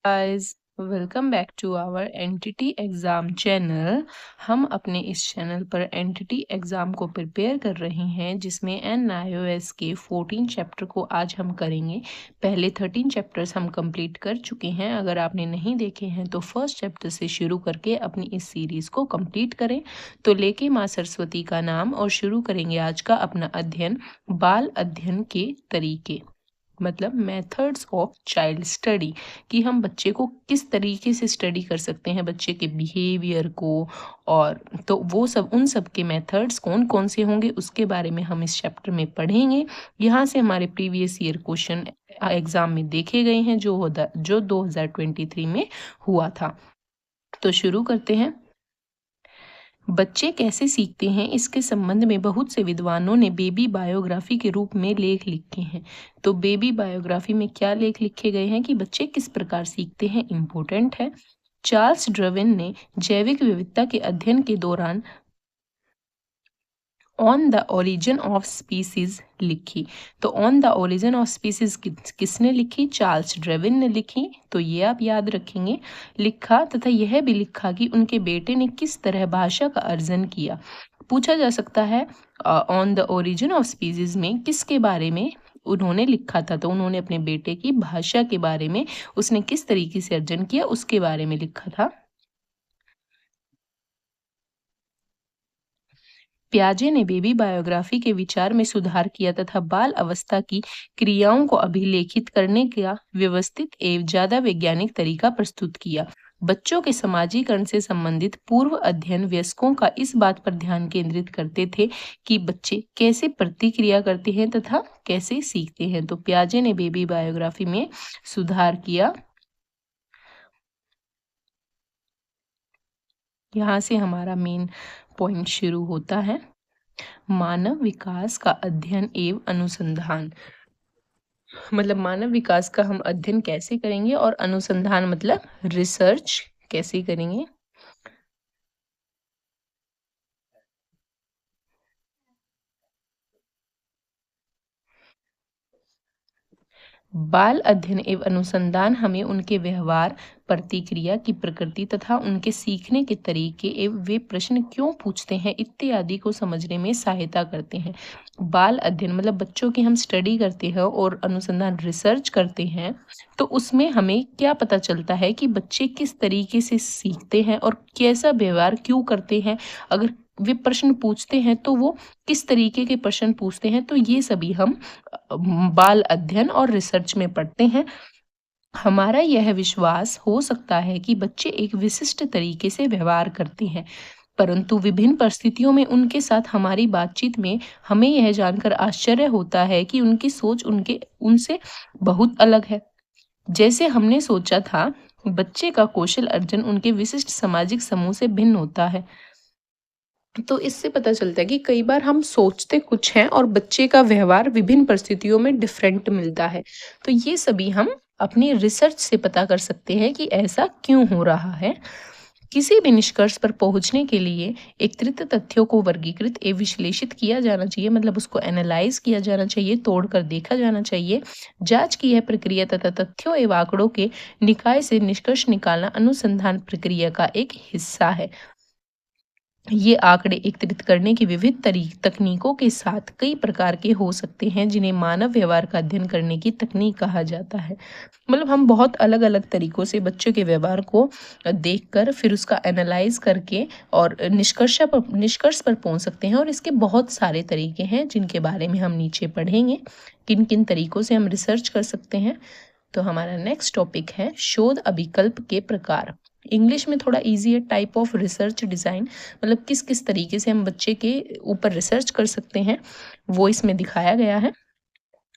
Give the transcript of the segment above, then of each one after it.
Guys, welcome back to our NTT exam channel. हम अपने इस चैनल पर एनटीटी एग्ज़ाम को प्रिपेयर कर रहे हैं, जिसमें एनआईओएस के 14 चैप्टर को आज हम करेंगे। पहले 13 चैप्टर्स हम कंप्लीट कर चुके हैं। अगर आपने नहीं देखे हैं तो फर्स्ट चैप्टर से शुरू करके अपनी इस सीरीज़ को कंप्लीट करें। तो लेके माँ सरस्वती का नाम और शुरू करेंगे आज का अपना अध्ययन, बाल अध्ययन के तरीके, मतलब मेथड्स ऑफ चाइल्ड स्टडी, कि हम बच्चे को किस तरीके से स्टडी कर सकते हैं, बच्चे के बिहेवियर को। और तो वो सब, उन सब के मेथड्स कौन कौन से होंगे उसके बारे में हम इस चैप्टर में पढ़ेंगे। यहाँ से हमारे प्रीवियस ईयर क्वेश्चन एग्जाम में देखे गए हैं, जो 2023 में हुआ था। तो शुरू करते हैं। बच्चे कैसे सीखते हैं, इसके संबंध में बहुत से विद्वानों ने बेबी बायोग्राफी के रूप में लेख लिखे हैं। तो बेबी बायोग्राफी में क्या लेख लिखे गए हैं कि बच्चे किस प्रकार सीखते हैं, इम्पोर्टेंट है। चार्ल्स डार्विन ने जैविक विविधता के अध्ययन के दौरान on the origin of species लिखी। तो on the origin of species किसने लिखी? चार्ल्स डार्विन ने लिखी। तो ये आप याद रखेंगे। लिखा तथा यह भी लिखा कि उनके बेटे ने किस तरह भाषा का अर्जन किया। पूछा जा सकता है on the origin of species में किसके बारे में उन्होंने लिखा था। तो उन्होंने अपने बेटे की भाषा के बारे में, उसने किस तरीके से अर्जन किया उसके बारे में लिखा था। पियाजे ने बेबी बायोग्राफी के विचार में सुधार किया तथा बाल अवस्था की क्रियाओं को अभिलेखित करने का व्यवस्थित एवं ज्यादा वैज्ञानिक तरीका प्रस्तुत किया। बच्चों के समाजीकरण से संबंधित पूर्व अध्ययन वयस्कों का इस बात पर ध्यान केंद्रित करते थे कि बच्चे कैसे प्रतिक्रिया करते हैं तथा कैसे सीखते हैं। तो पियाजे ने बेबी बायोग्राफी में सुधार किया। यहाँ से हमारा मेन पॉइंट शुरू होता है, मानव विकास का अध्ययन एवं अनुसंधान। मतलब मानव विकास का हम अध्ययन कैसे करेंगे और अनुसंधान मतलब रिसर्च कैसे करेंगे। बाल अध्ययन एवं अनुसंधान हमें उनके व्यवहार, प्रतिक्रिया की प्रकृति तथा उनके सीखने के तरीके एवं वे प्रश्न क्यों पूछते हैं इत्यादि को समझने में सहायता करते हैं। बाल अध्ययन मतलब बच्चों की हम स्टडी करते हैं और अनुसंधान रिसर्च करते हैं, तो उसमें हमें क्या पता चलता है कि बच्चे किस तरीके से सीखते हैं और कैसा व्यवहार क्यों करते हैं। अगर वे प्रश्न पूछते हैं तो वो किस तरीके के प्रश्न पूछते हैं। तो ये सभी हम बाल अध्ययन और रिसर्च में पढ़ते हैं। हमारा यह विश्वास हो सकता है कि बच्चे एक विशिष्ट तरीके से व्यवहार करते हैं, परंतु विभिन्न परिस्थितियों में उनके साथ हमारी बातचीत में हमें यह जानकर आश्चर्य होता है कि उनकी सोच उनसे बहुत अलग है। जैसे हमने सोचा था, बच्चे का कौशल अर्जन उनके विशिष्ट सामाजिक समूह से भिन्न होता है। तो इससे पता चलता है कि कई बार हम सोचते कुछ हैं और बच्चे का व्यवहार विभिन्न परिस्थितियों में डिफरेंट मिलता है। तो ये सभी हम अपनी रिसर्च से पता कर सकते हैं कि ऐसा क्यों हो रहा है। किसी भी निष्कर्ष पर पहुंचने के लिए एकत्रित तथ्यों को वर्गीकृत एवं विश्लेषित किया जाना चाहिए, मतलब उसको एनालाइज किया जाना चाहिए, तोड़कर देखा जाना चाहिए। जांच की यह प्रक्रिया तथा तथ्यों एवं आंकड़ों के निकाय से निष्कर्ष निकालना अनुसंधान प्रक्रिया का एक हिस्सा है। ये आंकड़े एकत्रित करने की विविध तकनीकों के साथ कई प्रकार के हो सकते हैं, जिन्हें मानव व्यवहार का अध्ययन करने की तकनीक कहा जाता है। मतलब हम बहुत अलग अलग तरीकों से बच्चों के व्यवहार को देखकर फिर उसका एनालाइज करके और निष्कर्ष पर पहुंच सकते हैं। और इसके बहुत सारे तरीके हैं जिनके बारे में हम नीचे पढ़ेंगे, किन किन तरीकों से हम रिसर्च कर सकते हैं। तो हमारा नेक्स्ट टॉपिक है शोध अभिकल्प के प्रकार। इंग्लिश में थोड़ा इजी है, टाइप ऑफ रिसर्च डिज़ाइन, मतलब किस किस तरीके से हम बच्चे के ऊपर रिसर्च कर सकते हैं वो इसमें दिखाया गया है।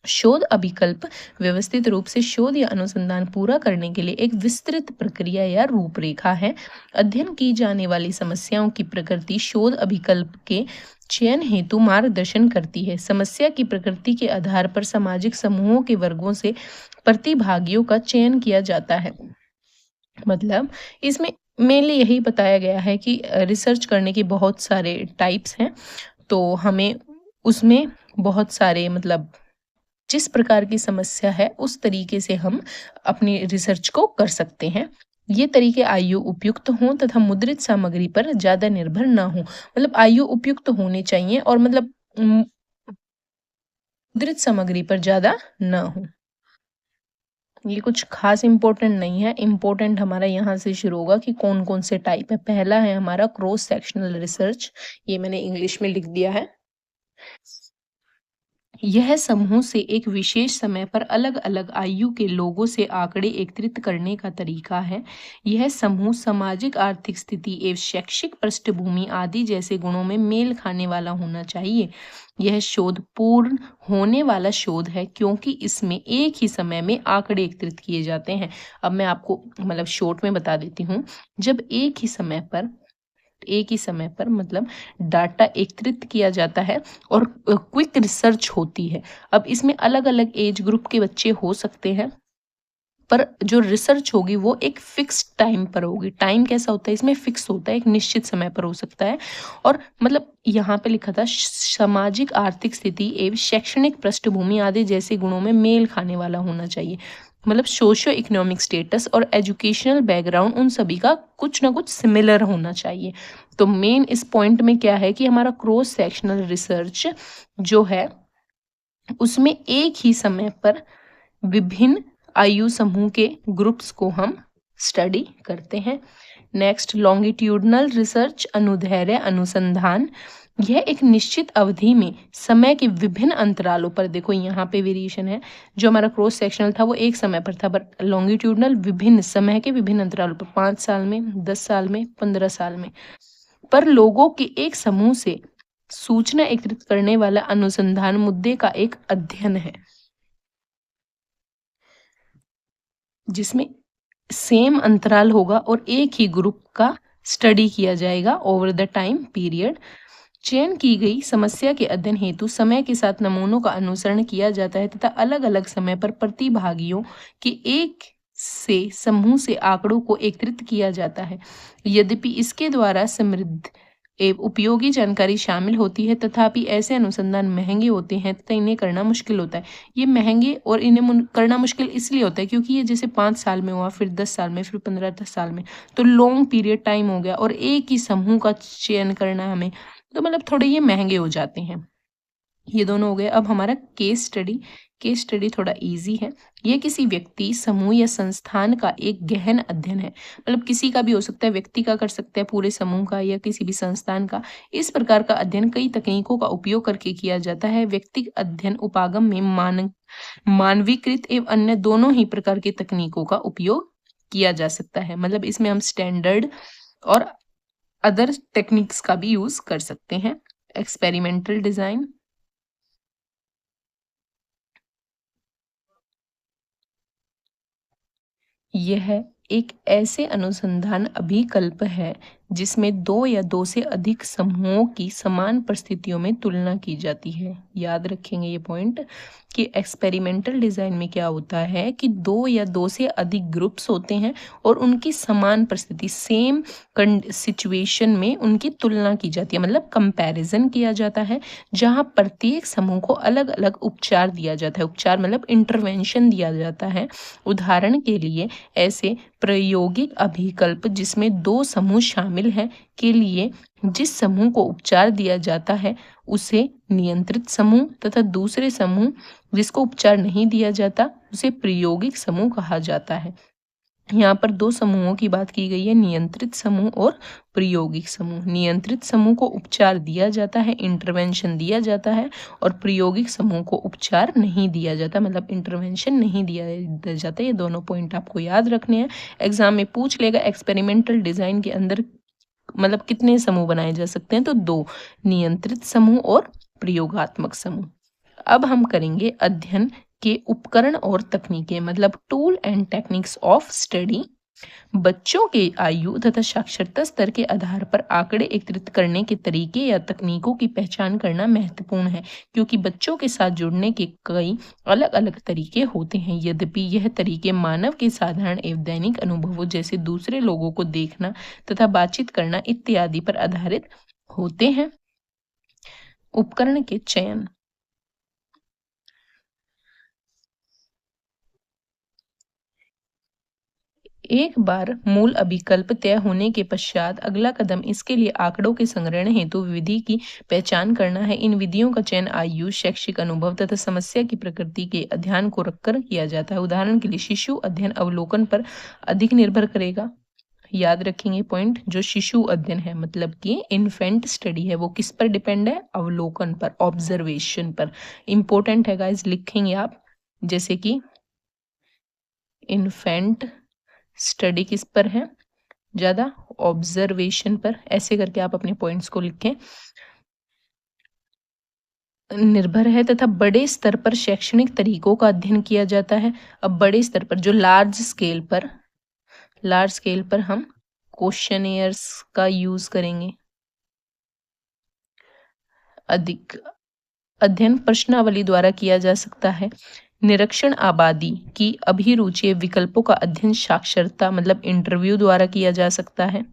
शोध अभिकल्प व्यवस्थित रूप से शोध या अनुसंधान पूरा करने के लिए एक विस्तृत प्रक्रिया या रूपरेखा है। अध्ययन की जाने वाली समस्याओं की प्रकृति शोध अभिकल्प के चयन हेतु मार्गदर्शन करती है। समस्या की प्रकृति के आधार पर सामाजिक समूहों के वर्गों से प्रतिभागियों का चयन किया जाता है। मतलब इसमें मेनली यही बताया गया है कि रिसर्च करने के बहुत सारे टाइप्स हैं, तो हमें उसमें बहुत सारे मतलब जिस प्रकार की समस्या है उस तरीके से हम अपनी रिसर्च को कर सकते हैं। ये तरीके आयु उपयुक्त हों तथा मुद्रित सामग्री पर ज़्यादा निर्भर ना हों। मतलब आयु उपयुक्त होने चाहिए और मतलब मुद्रित सामग्री पर ज़्यादा ना हो। ये कुछ खास इम्पोर्टेंट नहीं है। इम्पोर्टेंट हमारा यहाँ से शुरू होगा कि कौन-कौन से टाइप है। पहला है हमारा क्रॉस सेक्शनल रिसर्च, ये मैंने इंग्लिश में लिख दिया है। यह समूह से एक विशेष समय पर अलग-अलग आयु के लोगों से आंकड़े एकत्रित करने का तरीका है। यह समूह सामाजिक आर्थिक स्थिति एवं शैक्षिक पृष्ठभूमि आदि जैसे गुणों में मेल खाने वाला होना चाहिए। यह शोध पूर्ण होने वाला शोध है क्योंकि इसमें एक ही समय में आंकड़े एकत्रित किए जाते हैं। अब मैं आपको मतलब शॉर्ट में बता देती हूँ। जब एक ही समय पर मतलब डाटा एकत्रित किया जाता है और क्विक रिसर्च होती है। अब इसमें अलग-अलग एज ग्रुप के बच्चे हो सकते हैं, पर जो रिसर्च होगी वो एक फिक्स टाइम पर होगी। टाइम कैसा होता है इसमें फिक्स होता है, एक निश्चित समय पर हो सकता है और मतलब यहाँ पे लिखा था सामाजिक आर्थिक स्थिति एवं शैक्षणिक पृष्ठभूमि आदि जैसे गुणों में मेल खाने वाला होना चाहिए। मतलब सोशियो इकोनॉमिक स्टेटस और एजुकेशनल बैकग्राउंड उन सभी का कुछ ना कुछ सिमिलर होना चाहिए। तो मेन इस पॉइंट में क्या है कि हमारा क्रॉस सेक्शनल रिसर्च जो है उसमें एक ही समय पर विभिन्न आयु समूह के ग्रुप्स को हम स्टडी करते हैं। नेक्स्ट लॉन्गिट्यूडनल रिसर्च अनुदैर्ध्य अनुसंधान। यह एक निश्चित अवधि में समय के विभिन्न अंतरालों पर, देखो यहाँ पे वेरिएशन है। जो हमारा क्रॉस सेक्शनल था वो एक समय पर था, बट लॉन्गिट्यूडनल विभिन्न समय के विभिन्न अंतरालों पर 5 साल में, 10 साल में, 15 साल में पर लोगों के एक समूह से सूचना एकत्रित करने वाला अनुसंधान मुद्दे का एक अध्ययन है जिसमें सेम अंतराल होगा और एक ही ग्रुप का स्टडी किया जाएगा ओवर द टाइम पीरियड। चयन की गई समस्या के अध्ययन हेतु समय के साथ नमूनों का अनुसरण किया जाता है तथा अलग-अलग समय पर प्रतिभागियों के एक से समूह से आंकड़ों को एकत्रित किया जाता है। यद्यपि इसके द्वारा समृद्ध एवं उपयोगी जानकारी शामिल होती है, तथापि ऐसे अनुसंधान महंगे होते हैं तथा इन्हें करना मुश्किल होता है। ये महंगे और इन्हें करना मुश्किल इसलिए होता है क्योंकि ये जैसे 5 साल में हुआ, फिर 10 साल में, फिर 15 साल में, तो लॉन्ग पीरियड टाइम हो गया और एक ही समूह का चयन करना हमें, तो मतलब थोड़े ये महंगे हो जाते हैं। ये दोनों हो गए। अब हमारा केस स्टडी थोड़ा इजी है। ये किसी व्यक्ति, समूह या संस्थान का एक गहन अध्ययन है। मतलब किसी का भी हो सकता है, व्यक्ति का कर सकते हैं, पूरे समूह का या किसी भी संस्थान का। इस प्रकार का अध्ययन कई तकनीकों का उपयोग करके किया जाता है। व्यक्तिगत अध्ययन उपागम में मानवीकृत एवं अन्य दोनों ही प्रकार की तकनीकों का उपयोग किया जा सकता है। मतलब इसमें हम स्टैंडर्ड और अदर टेक्निक्स का भी यूज कर सकते हैं। एक्सपेरिमेंटल डिजाइन, यह एक ऐसे अनुसंधान अभिकल्प है जिसमें दो या दो से अधिक समूहों की समान परिस्थितियों में तुलना की जाती है। याद रखेंगे ये पॉइंट कि एक्सपेरिमेंटल डिजाइन में क्या होता है कि दो या दो से अधिक ग्रुप्स होते हैं और उनकी समान परिस्थिति, सेम सिचुएशन में उनकी तुलना की जाती है, मतलब कंपैरिजन किया जाता है, जहां प्रत्येक समूह को अलग अलग उपचार दिया जाता है। उपचार मतलब इंटरवेंशन दिया जाता है। उदाहरण के लिए ऐसे प्रायोगिक अभिकल्प जिसमें दो समूह शामिल हैं के लिए जिस समूह को उपचार दिया जाता है उसे नियंत्रित समूह तथा दूसरे समूह जिसको उपचार नहीं दिया जाता उसे प्रायोगिक समूह कहा जाता है। यहाँ पर दो समूहों की बात की गई है, नियंत्रित समूह और प्रायोगिक समूह। नियंत्रित समूह को उपचार दिया जाता है, इंटरवेंशन दिया जाता है, और प्रायोगिक समूह को उपचार नहीं दिया जाता, मतलब इंटरवेंशन नहीं दिया जाता। ये दोनों पॉइंट आपको याद रखने हैं। एग्जाम में पूछ लेगा एक्सपेरिमेंटल डिजाइन के अंदर मतलब कितने समूह बनाए जा सकते हैं, तो दो, नियंत्रित समूह और प्रयोगात्मक समूह। अब हम करेंगे अध्ययन के उपकरण और तकनीकें, मतलब tool and techniques of study. बच्चों के आयु तथा साक्षरता स्तर के आधार पर आंकड़े एकत्रित करने के तरीके या तकनीकों की पहचान करना महत्वपूर्ण है क्योंकि बच्चों के साथ जुड़ने के कई अलग अलग तरीके होते हैं। यद्यपि यह तरीके मानव के साधारण एवं दैनिक अनुभवों जैसे दूसरे लोगों को देखना तथा बातचीत करना इत्यादि पर आधारित होते हैं। उपकरण के चयन, एक बार मूल अभिकल्प तय होने के पश्चात अगला कदम इसके लिए आंकड़ों के संग्रहण हेतु विधि की पहचान करना है। इन विधियों का चयन आयु, शैक्षिक अनुभव तथा समस्या की प्रकृति के अध्ययन को रखकर किया जाता है। उदाहरण के लिए शिशु अध्ययन अवलोकन पर अधिक निर्भर करेगा। याद रखेंगे पॉइंट, जो शिशु अध्ययन है मतलब कि इन्फेंट स्टडी है, वो किस पर डिपेंड है? अवलोकन पर, ऑब्जर्वेशन पर। इंपॉर्टेंट है गाइस, लिखेंगे आप, जैसे कि इन्फेंट स्टडी किस पर है ज्यादा? ऑब्जर्वेशन पर। ऐसे करके आप अपने पॉइंट्स को लिखें। निर्भर है तथा बड़े स्तर पर शैक्षणिक तरीकों का अध्ययन किया जाता है। अब बड़े स्तर पर, जो लार्ज स्केल पर हम क्वेश्चनियर्स का यूज करेंगे। अधिक अध्ययन प्रश्नावली द्वारा किया जा सकता है। निरीक्षण आबादी की अभिरुचि विकल्पों का अध्ययन साक्षरता मतलब इंटरव्यू द्वारा किया जा सकता है।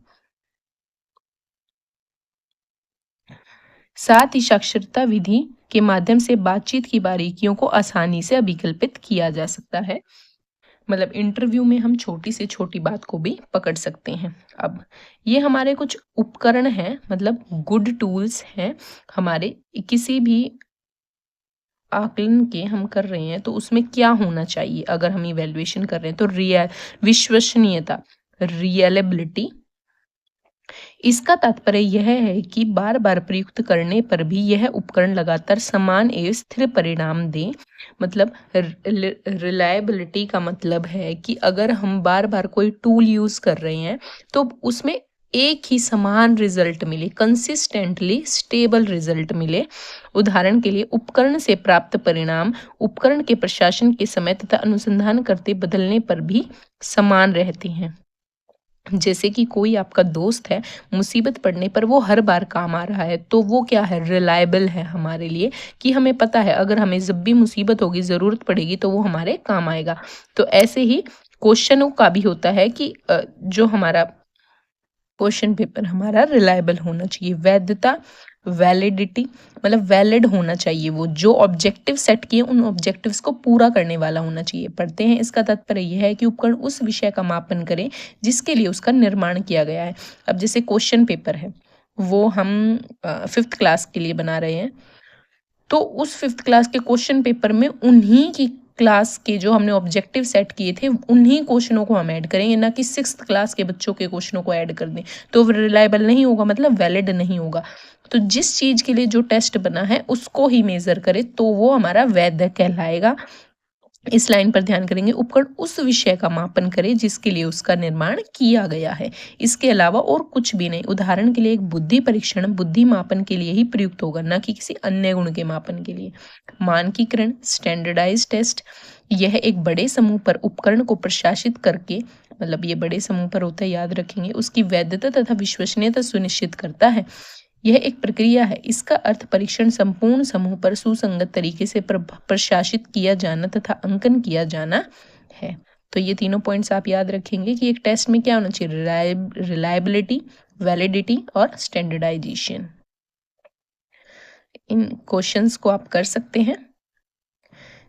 साथ ही साक्षरता विधि के माध्यम से बातचीत की बारीकियों को आसानी से अभिकल्पित किया जा सकता है। मतलब इंटरव्यू में हम छोटी से छोटी बात को भी पकड़ सकते हैं। अब ये हमारे कुछ उपकरण हैं, मतलब गुड टूल्स हैं हमारे। किसी भी आकलन के हम कर रहे हैं तो उसमें क्या होना चाहिए? अगर हम इवैल्यूएशन कर रहे हैं तो विश्वसनीयता, रियलेबिलिटी। इसका तात्पर्य यह है कि बार बार प्रयुक्त करने पर भी यह उपकरण लगातार समान एवं स्थिर परिणाम दे। मतलब रिलायबिलिटी का मतलब है कि अगर हम बार बार कोई टूल यूज कर रहे हैं तो उसमें एक ही समान रिजल्ट मिले, कंसिस्टेंटली स्टेबल रिजल्ट मिले। उदाहरण के लिए उपकरण से प्राप्त परिणाम उपकरण के प्रशासन के समय तथा अनुसंधान करते बदलने पर भी समान रहते हैं। जैसे कि कोई आपका दोस्त है, मुसीबत पड़ने पर वो हर बार काम आ रहा है, तो वो क्या है? रिलायबल है हमारे लिए, कि हमें पता है अगर हमें जब भी मुसीबत होगी, ज़रूरत पड़ेगी तो वो हमारे काम आएगा। तो ऐसे ही क्वेश्चनों का भी होता है कि जो हमारा क्वेश्चन पेपर हमारा रिलायबल होना चाहिए। वैधता, वैलिडिटी, मतलब वैलिड होना चाहिए, वो जो ऑब्जेक्टिव सेट किए उन ऑब्जेक्टिव्स को पूरा करने वाला होना चाहिए। पढ़ते हैं, इसका तात्पर्य यह है कि उपकरण उस विषय का मापन करे जिसके लिए उसका निर्माण किया गया है। अब जैसे क्वेश्चन पेपर है, वो हम 5th क्लास के लिए बना रहे हैं, तो उस 5th क्लास के क्वेश्चन पेपर में उन्हीं की क्लास के जो हमने ऑब्जेक्टिव सेट किए थे उन्हीं क्वेश्चनों को हम ऐड करेंगे, ना कि 6th क्लास के बच्चों के क्वेश्चनों को ऐड कर दें। तो वो रिलायबल नहीं होगा, मतलब वैलिड नहीं होगा। तो जिस चीज के लिए जो टेस्ट बना है उसको ही मेजर करे तो वो हमारा वैध कहलाएगा। इस लाइन पर ध्यान करेंगे, उपकरण उस विषय का मापन करे जिसके लिए उसका निर्माण किया गया है, इसके अलावा और कुछ भी नहीं। उदाहरण के लिए एक बुद्धि परीक्षण बुद्धि मापन के लिए ही प्रयुक्त होगा, ना कि किसी अन्य गुण के मापन के लिए। मानकीकरण, स्टैंडर्डाइज टेस्ट, यह एक बड़े समूह पर उपकरण को प्रशासित करके, मतलब ये बड़े समूह पर होता है, याद रखेंगे, उसकी वैधता तथा विश्वसनीयता सुनिश्चित करता है। यह एक प्रक्रिया है। इसका अर्थ परीक्षण संपूर्ण समूह पर सुसंगत तरीके से प्रशासित किया जाना तथा अंकन किया जाना है। तो ये तीनों पॉइंट्स आप याद रखेंगे कि एक टेस्ट में क्या होना चाहिए? रिलायबिलिटी, वैलिडिटी और स्टैंडर्डाइजेशन। इन क्वेश्चंस को आप कर सकते हैं,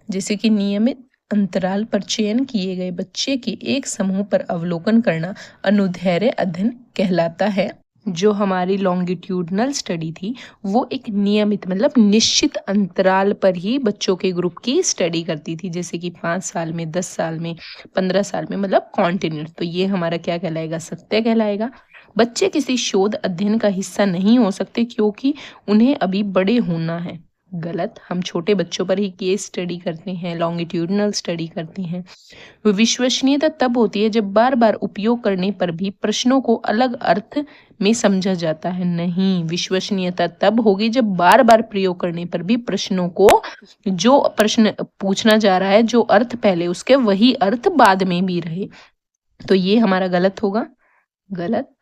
जैसे कि नियमित अंतराल पर चयन किए गए बच्चे के एक समूह पर अवलोकन करना अनुदैर्ध्य अध्ययन कहलाता है। जो हमारी लॉन्गिट्यूडनल स्टडी थी वो एक नियमित मतलब निश्चित अंतराल पर ही बच्चों के ग्रुप की स्टडी करती थी, जैसे कि 5 साल में, 10 साल में, 15 साल में, मतलब कॉन्टिन्यूस। तो ये हमारा क्या कहलाएगा? सत्य कहलाएगा। बच्चे किसी शोध अध्ययन का हिस्सा नहीं हो सकते क्योंकि उन्हें अभी बड़े होना है। गलत, हम छोटे बच्चों पर ही केस स्टडी करते हैं, लॉन्गिट्यूडनल स्टडी करते हैं। विश्वसनीयता तब होती है जब बार बार उपयोग करने पर भी प्रश्नों को अलग अर्थ में समझा जाता है। नहीं, विश्वसनीयता तब होगी जब बार बार प्रयोग करने पर भी प्रश्नों को, जो प्रश्न पूछना जा रहा है, जो अर्थ पहले उसके वही अर्थ बाद में भी रहे। तो ये हमारा गलत होगा, गलत।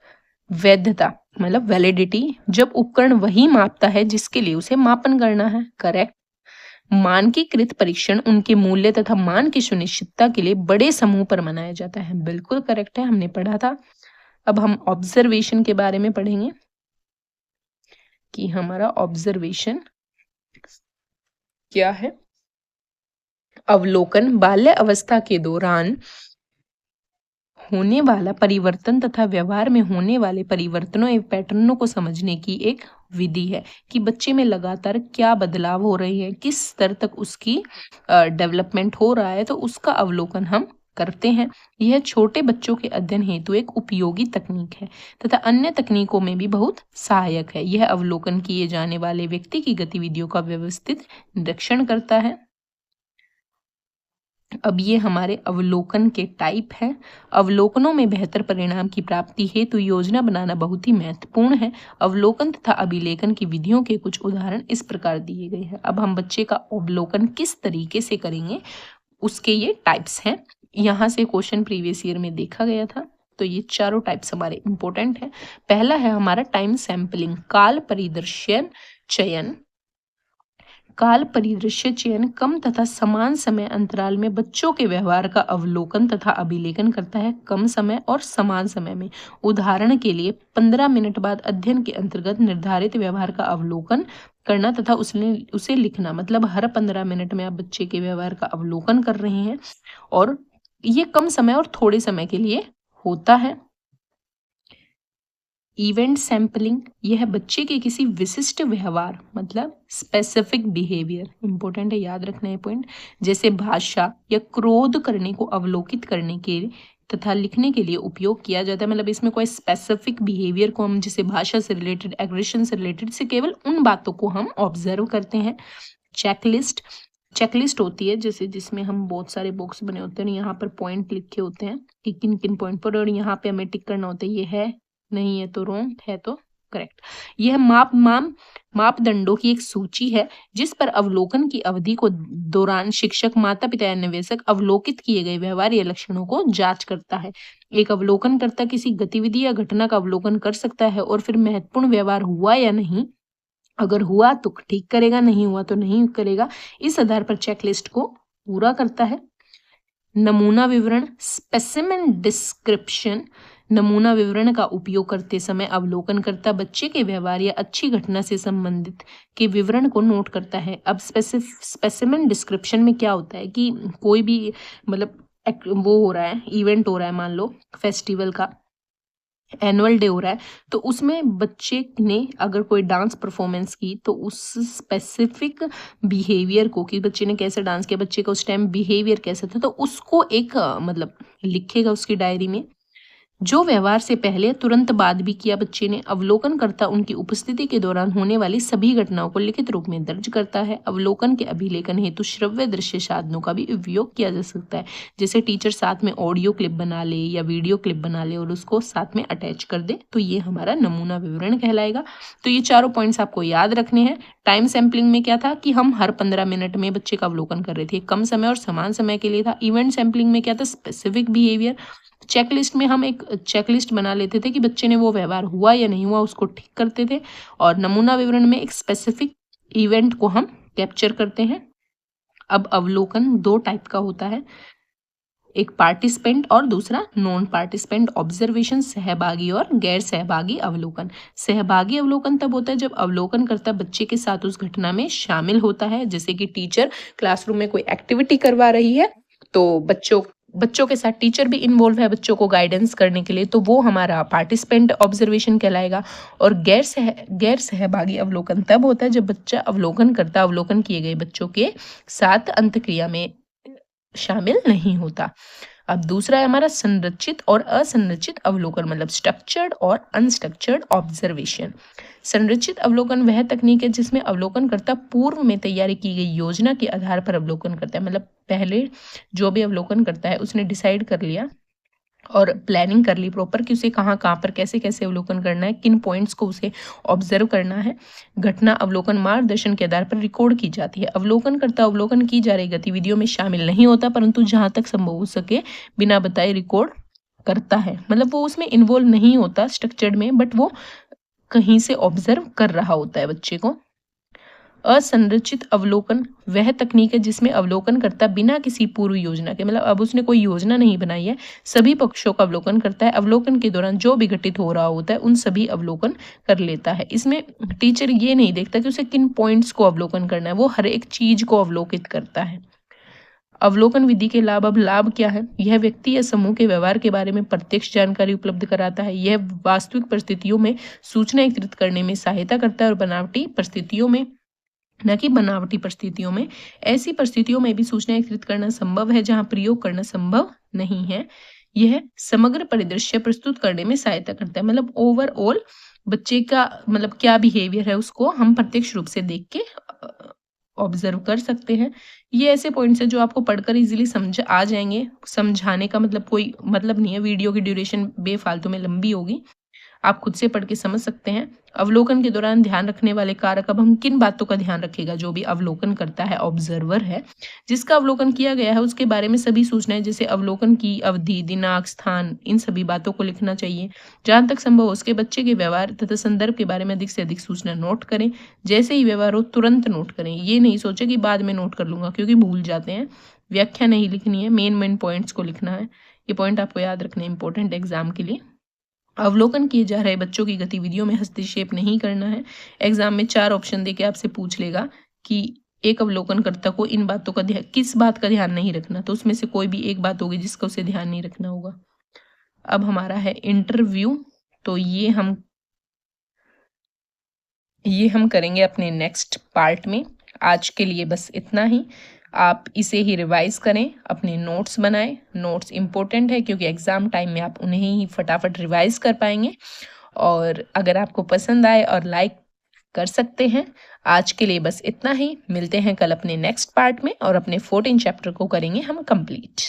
वैधता मतलब वैलिडिटी, जब उपकरण वही मापता है जिसके लिए उसे मापन करना है। करेक्ट। मानकीकृत परीक्षण उनके मूल्य तथा मान की सुनिश्चितता के लिए बड़े समूह पर मनाया जाता है। बिल्कुल करेक्ट है, हमने पढ़ा था। अब हम ऑब्जर्वेशन के बारे में पढ़ेंगे कि हमारा ऑब्जर्वेशन क्या है। अवलोकन बाल्य अवस्था के दौरान होने वाला परिवर्तन तथा व्यवहार में होने वाले परिवर्तनों एवं पैटर्नों को समझने की एक विधि है कि बच्चे में लगातार क्या बदलाव हो रही है, किस स्तर तक उसकी डेवलपमेंट हो रहा है, तो उसका अवलोकन हम करते हैं। यह छोटे बच्चों के अध्ययन हेतु एक उपयोगी तकनीक है तथा अन्य तकनीकों में भी बहुत सहायक है। यह अवलोकन किए जाने वाले व्यक्ति की गतिविधियों का व्यवस्थित निरीक्षण करता है। अब ये हमारे अवलोकन के टाइप हैं। अवलोकनों में बेहतर परिणाम की प्राप्ति हेतु योजना बनाना बहुत ही महत्वपूर्ण है। अवलोकन तथा अभिलेखन की विधियों के कुछ उदाहरण इस प्रकार दिए गए हैं। अब हम बच्चे का अवलोकन किस तरीके से करेंगे उसके ये टाइप्स हैं। यहाँ से क्वेश्चन प्रीवियस ईयर में देखा गया था, तो ये चारों टाइप्स हमारे इंपॉर्टेंट हैं। पहला है हमारा टाइम सैंपलिंग, काल परिदृश्य चयन। काल परिदृश्य चयन कम तथा समान समय अंतराल में बच्चों के व्यवहार का अवलोकन तथा अभिलेखन करता है, कम समय और समान समय में। उदाहरण के लिए 15 मिनट बाद अध्ययन के अंतर्गत निर्धारित व्यवहार का अवलोकन करना तथा उसे लिखना। मतलब हर 15 मिनट में आप बच्चे के व्यवहार का अवलोकन कर रहे हैं और ये कम समय और थोड़े समय के लिए होता है। इवेंट सैंपलिंग, यह बच्चे के किसी विशिष्ट व्यवहार मतलब स्पेसिफिक बिहेवियर, इंपॉर्टेंट है, याद रखना है पॉइंट, जैसे भाषा या क्रोध करने को अवलोकित करने के तथा लिखने के लिए उपयोग किया जाता है। मतलब इसमें कोई स्पेसिफिक बिहेवियर को हम, जैसे भाषा से रिलेटेड, एग्रेशन से रिलेटेड, से केवल उन बातों को हम ऑब्जर्व करते हैं। चेकलिस्ट, चेकलिस्ट होती है जैसे जिसमें हम बहुत सारे बॉक्स बने होते हैं, यहाँ पर पॉइंट लिखे होते हैं कि किन किन पॉइंट पर, और यहाँ पे हमें टिक करना होता है ये है, नहीं है तो रॉन्ग, है तो करेक्ट। यह मापदंडों की एक सूची है जिस पर अवलोकन की अवधि को दौरान शिक्षक, माता पिता या निवेशक अवलोकित किए गए व्यवहार या लक्षणों को जांच करता है। एक अवलोकनकर्ता किसी गतिविधि या घटना का अवलोकन कर सकता है और फिर महत्वपूर्ण व्यवहार हुआ या नहीं, अगर हुआ तो ठीक करेगा, नहीं हुआ तो नहीं करेगा, इस आधार पर चेकलिस्ट को पूरा करता है। नमूना विवरण, स्पेसिमेन डिस्क्रिप्शन, नमूना विवरण का उपयोग करते समय अवलोकनकर्ता बच्चे के व्यवहार या अच्छी घटना से संबंधित के विवरण को नोट करता है। अब स्पेसिमेन डिस्क्रिप्शन में क्या होता है कि कोई भी मतलब वो हो रहा है, इवेंट हो रहा है, मान लो फेस्टिवल का एनुअल डे हो रहा है, तो उसमें बच्चे ने अगर कोई डांस परफॉर्मेंस की तो उस स्पेसिफिक बिहेवियर को, कि बच्चे ने कैसे डांस किया, बच्चे का उस टाइम बिहेवियर कैसा था, तो उसको एक मतलब लिखेगा उसकी डायरी में। जो व्यवहार से पहले तुरंत बाद भी किया बच्चे ने, अवलोकन करता उनकी उपस्थिति के दौरान होने वाली सभी घटनाओं को लिखित रूप में दर्ज करता है। अवलोकन के अभिलेखन हेतु श्रव्य दृश्य साधनों का भी उपयोग किया जा सकता है, जैसे टीचर साथ में ऑडियो क्लिप बना ले या वीडियो क्लिप बना ले और उसको साथ में अटैच कर दे, तो ये हमारा नमूना विवरण कहलाएगा। तो ये चारों पॉइंट्स आपको याद रखने हैं। टाइम सैंपलिंग में क्या था कि हम हर 15 मिनट में बच्चे का अवलोकन कर रहे थे, कम समय और समान समय के लिए था। इवेंट सैंपलिंग में क्या था, स्पेसिफिक बिहेवियर। चेकलिस्ट में हम एक चेकलिस्ट बना लेते थे कि बच्चे ने वो व्यवहार हुआ या नहीं हुआ, उसको ठीक करते थे। और नमूना विवरण में एक स्पेसिफिक इवेंट को हम कैप्चर करते हैं। अब अवलोकन दो टाइप का होता है, एक पार्टिसिपेंट और दूसरा नॉन पार्टिसिपेंट ऑब्जर्वेशन, सहभागी और गैर सहभागी अवलोकन। सहभागी अवलोकन तब होता है जब अवलोकनकर्ता बच्चे के साथ उस घटना में शामिल होता है, जैसे कि टीचर क्लासरूम में कोई एक्टिविटी करवा रही है तो बच्चों के साथ टीचर भी इन्वॉल्व है बच्चों को गाइडेंस करने के लिए, तो वो हमारा पार्टिसिपेंट ऑब्जर्वेशन कहलाएगा। और गैर सहभागी अवलोकन तब होता है जब बच्चा अवलोकन करता अवलोकन किए गए बच्चों के साथ अंतक्रिया में शामिल नहीं होता। अब दूसरा है हमारा संरचित और असंरचित अवलोकन, मतलब स्ट्रक्चर्ड और अनस्ट्रक्चर्ड ऑब्जर्वेशन। संरचित अवलोकन वह तकनीक है जिसमें अवलोकनकर्ता पूर्व में तैयारी की गई योजना के आधार पर अवलोकन करता है। मतलब पहले जो भी अवलोकन करता है उसने डिसाइड कर लिया और प्लानिंग कर ली प्रॉपर कि उसे कहाँ कहाँ पर कैसे कैसे अवलोकन करना है, किन पॉइंट्स को उसे ऑब्जर्व करना है। घटना अवलोकन मार्गदर्शन के आधार पर रिकॉर्ड की जाती है। अवलोकन करता अवलोकन की जा रही गतिविधियों में शामिल नहीं होता, परंतु जहाँ तक संभव हो सके बिना बताए रिकॉर्ड करता है। मतलब वो उसमें इन्वॉल्व नहीं होता स्ट्रक्चर्ड में, बट वो कहीं से ऑब्जर्व कर रहा होता है बच्चे को। असंरचित अवलोकन वह तकनीक है जिसमें अवलोकन करता बिना किसी पूर्व योजना के, मतलब अब उसने कोई योजना नहीं बनाई है, सभी पक्षों का अवलोकन करता है। अवलोकन के दौरान जो भी घटित हो रहा होता है उन सभी अवलोकन कर लेता है। इसमें टीचर ये नहीं देखता कि उसे किन पॉइंट्स को अवलोकन करना है, वो हर एक चीज को अवलोकित करता है। अवलोकन विधि के लाभ। अब लाभ क्या है? यह व्यक्ति या समूह के व्यवहार के बारे में प्रत्यक्ष जानकारी उपलब्ध कराता है। यह वास्तविक परिस्थितियों में सूचना एकत्रित करने में सहायता करता है और बनावटी परिस्थितियों में, न कि बनावटी परिस्थितियों में, ऐसी परिस्थितियों में भी सूचना एकत्रित करना संभव है जहां प्रयोग करना संभव नहीं है। यह समग्र परिदृश्य प्रस्तुत करने में सहायता करता है। मतलब ओवरऑल बच्चे का मतलब क्या बिहेवियर है उसको हम प्रत्यक्ष रूप से देख के ऑब्जर्व कर सकते हैं। ये ऐसे पॉइंट्स हैं जो आपको पढ़कर इजीली समझ आ जाएंगे। समझाने का मतलब कोई मतलब नहीं है, वीडियो की ड्यूरेशन बेफालतू में लंबी होगी, आप खुद से पढ़ के समझ सकते हैं। अवलोकन के दौरान ध्यान रखने वाले कारक। अब हम किन बातों का ध्यान रखेगा? जो भी अवलोकन करता है, ऑब्जर्वर है, जिसका अवलोकन किया गया है उसके बारे में सभी सूचनाएं, जैसे अवलोकन की अवधि, दिनांक, स्थान, इन सभी बातों को लिखना चाहिए। जहां तक संभव हो उसके बच्चे के व्यवहार तथा संदर्भ के बारे में अधिक से अधिक सूचना नोट करें। जैसे ही व्यवहार हो तुरंत नोट करें। ये नहीं सोचे कि बाद में नोट कर लूंगा, क्योंकि भूल जाते हैं। व्याख्या नहीं लिखनी है, मेन पॉइंट्स को लिखना है। ये पॉइंट आपको याद रखने इंपॉर्टेंट एग्जाम के लिए। अवलोकन किए जा रहे बच्चों की गतिविधियों में हस्तक्षेप नहीं करना है। एग्जाम में 4 ऑप्शन देके आपसे पूछ लेगा कि एक अवलोकनकर्ता को इन बातों का किस बात का ध्यान नहीं रखना, तो उसमें से कोई भी एक बात होगी जिसका उसे ध्यान नहीं रखना होगा। अब हमारा है इंटरव्यू, तो ये हम करेंगे अपने नेक्स्ट पार्ट में। आज के लिए बस इतना ही। आप इसे ही रिवाइज करें, अपने नोट्स बनाएं। नोट्स इंपॉर्टेंट है क्योंकि एग्जाम टाइम में आप उन्हें ही फटाफट रिवाइज कर पाएंगे। और अगर आपको पसंद आए और लाइक कर सकते हैं। आज के लिए बस इतना ही। मिलते हैं कल अपने नेक्स्ट पार्ट में और अपने 14 चैप्टर को करेंगे हम कंप्लीट।